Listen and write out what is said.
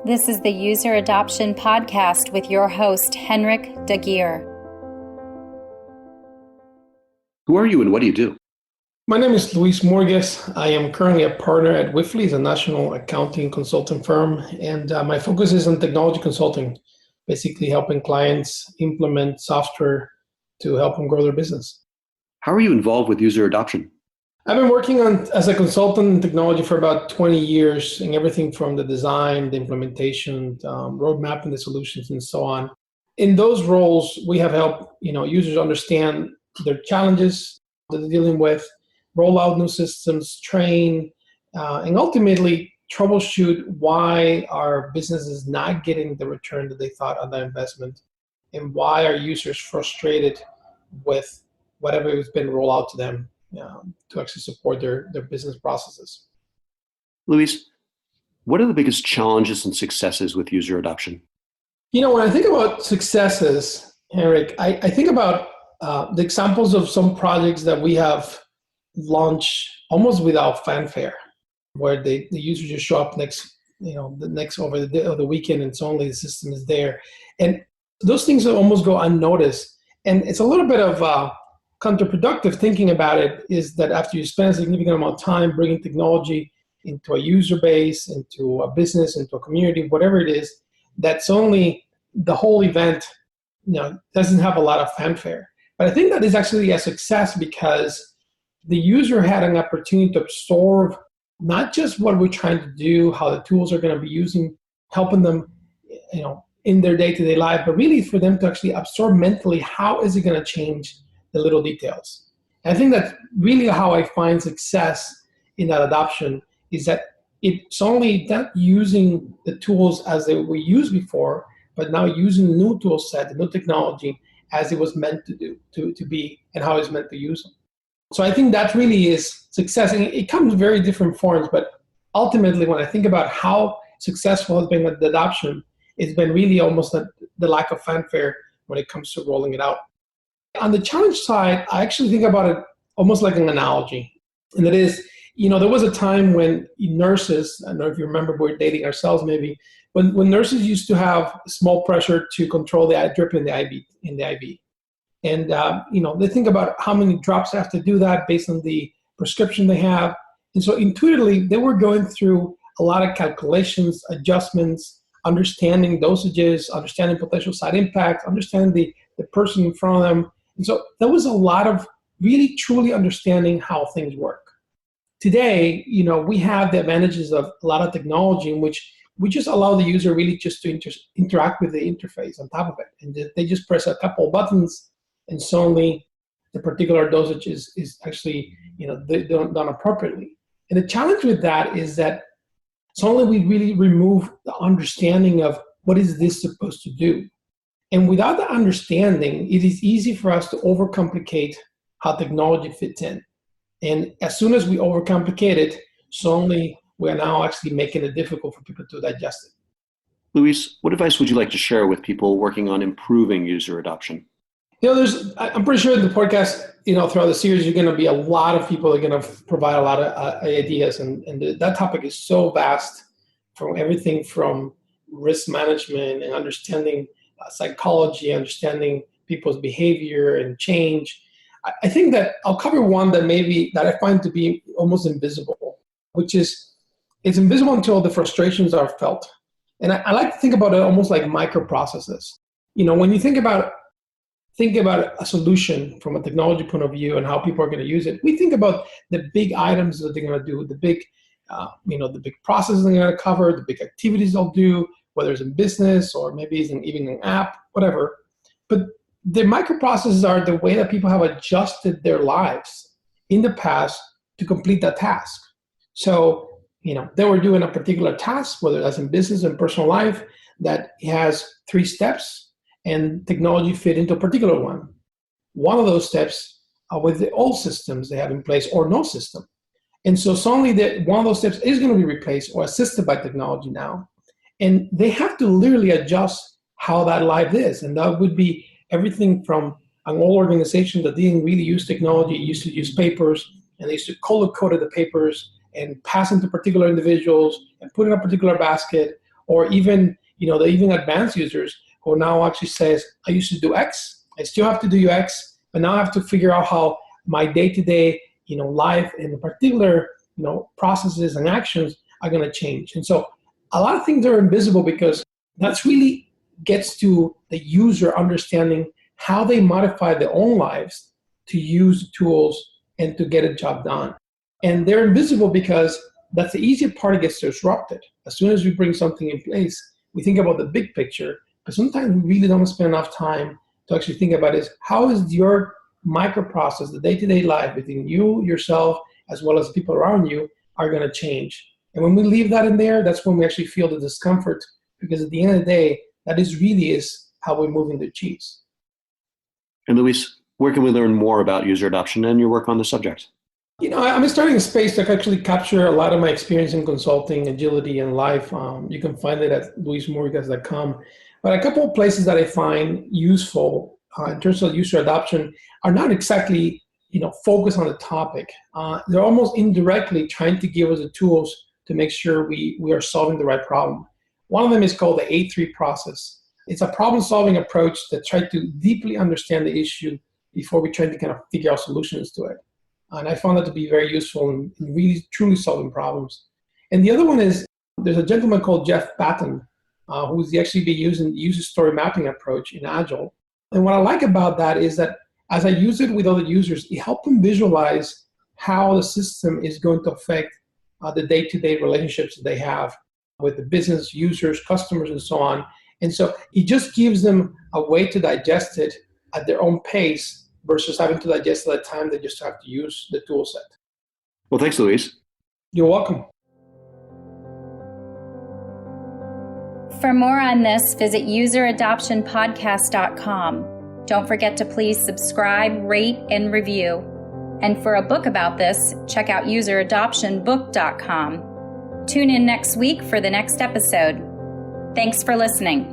This is the User Adoption Podcast with your host, Henrik Dagier. Who are you and what do you do? My name is Luis Murgas. I am currently a partner at Wifley, a national accounting consulting firm, and my focus is on technology consulting, basically helping clients implement software to help them grow their business. How are you involved with user adoption? I've been working as a consultant in technology for about 20 years, in everything from the design, the implementation, roadmap, and the solutions, and so on. In those roles, we have helped users understand their challenges that they're dealing with, roll out new systems, train, and ultimately troubleshoot why our business is not getting the return that they thought on that investment, and why are users frustrated with whatever has been rolled out to them to actually support their business processes. Luis, what are the biggest challenges and successes with user adoption? When I think about successes, Eric, I think about the examples of some projects that we have launched almost without fanfare, where the users just show up over the weekend, and suddenly the system is there. And those things almost go unnoticed. And it's a little bit of counterproductive thinking about it, is that after you spend a significant amount of time bringing technology into a user base, into a business, into a community, whatever it is, that suddenly the whole event doesn't have a lot of fanfare. But I think that is actually a success because the user had an opportunity to absorb not just what we're trying to do, how the tools are going to be using, helping them in their day-to-day life, but really for them to actually absorb mentally how is it going to change the little details. And I think that's really how I find success in that adoption, is that it's only not using the tools as they were used before, but now using new tool set, new technology as it was meant to do, to be, and how it's meant to use them. So I think that really is success. And it comes in very different forms, but ultimately when I think about how successful has been the adoption, it's been really almost the lack of fanfare when it comes to rolling it out. On the challenge side, I actually think about it almost like an analogy. And that is, there was a time when nurses, I don't know if you remember, we're dating ourselves maybe, when nurses used to have small pressure to control the drip in the IV. And, they think about how many drops they have to do that based on the prescription they have. And so intuitively, they were going through a lot of calculations, adjustments, understanding dosages, understanding potential side impacts, understanding the person in front of them. And so there was a lot of really truly understanding how things work. Today, we have the advantages of a lot of technology in which we just allow the user really just to interact with the interface on top of it. And they just press a couple of buttons, and suddenly the particular dosage is actually done appropriately. And the challenge with that is that suddenly we really remove the understanding of what is this supposed to do. And without the understanding, it is easy for us to overcomplicate how technology fits in. And as soon as we overcomplicate it, suddenly we're now actually making it difficult for people to digest it. Luis, what advice would you like to share with people working on improving user adoption? I'm pretty sure in the podcast, throughout the series, you're going to be a lot of people that are going to provide a lot of ideas. And that topic is so vast, from everything from risk management and understanding psychology, understanding people's behavior and change. I think that I'll cover one that I find to be almost invisible, which is it's invisible until the frustrations are felt. And I like to think about it almost like microprocesses. When you think about a solution from a technology point of view and how people are going to use it, we think about the big items that they're going to do, the big processes they're going to cover, the big activities they'll do, whether it's in business or maybe it's even an app, whatever. But the microprocesses are the way that people have adjusted their lives in the past to complete that task. So, they were doing a particular task, whether that's in business and personal life, that has 3 steps, and technology fit into a particular one. One of those steps are with the old systems they have in place or no system. And so suddenly one of those steps is going to be replaced or assisted by technology now. And they have to literally adjust how that life is. And that would be everything from an old organization that didn't really use technology, used to use papers, and they used to color-code the papers and pass them to particular individuals and put in a particular basket, or even, the even advanced users who now actually says, I used to do X, I still have to do UX, but now I have to figure out how my day-to-day, life and in particular, processes and actions are going to change. And so a lot of things are invisible because that's really gets to the user understanding how they modify their own lives to use tools and to get a job done. And they're invisible because that's the easier part that gets disrupted. As soon as we bring something in place, we think about the big picture, but sometimes we really don't spend enough time to actually think about is how is your microprocess, the day-to-day life between you, yourself, as well as people around you are going to change. And when we leave that in there, that's when we actually feel the discomfort, because at the end of the day, that really is how we're moving the cheese. And Luis, where can we learn more about user adoption and your work on the subject? I'm starting a space that actually capture a lot of my experience in consulting, agility, and life. You can find it at luismurgas.com. But a couple of places that I find useful in terms of user adoption are not exactly, focused on the topic. They're almost indirectly trying to give us the tools to make sure we are solving the right problem. One of them is called the A3 process. It's a problem-solving approach that tries to deeply understand the issue before we try to kind of figure out solutions to it. And I found that to be very useful in really, truly solving problems. And the other one is, there's a gentleman called Jeff Patton, who's actually been using the user story mapping approach in Agile. And what I like about that is that as I use it with other users, it helps them visualize how the system is going to affect the day-to-day relationships that they have with the business, users, customers, and so on. And so it just gives them a way to digest it at their own pace versus having to digest it at a time they just have to use the tool set. Well, thanks, Luis. You're welcome. For more on this, visit useradoptionpodcast.com. Don't forget to please subscribe, rate, and review. And for a book about this, check out useradoptionbook.com. Tune in next week for the next episode. Thanks for listening.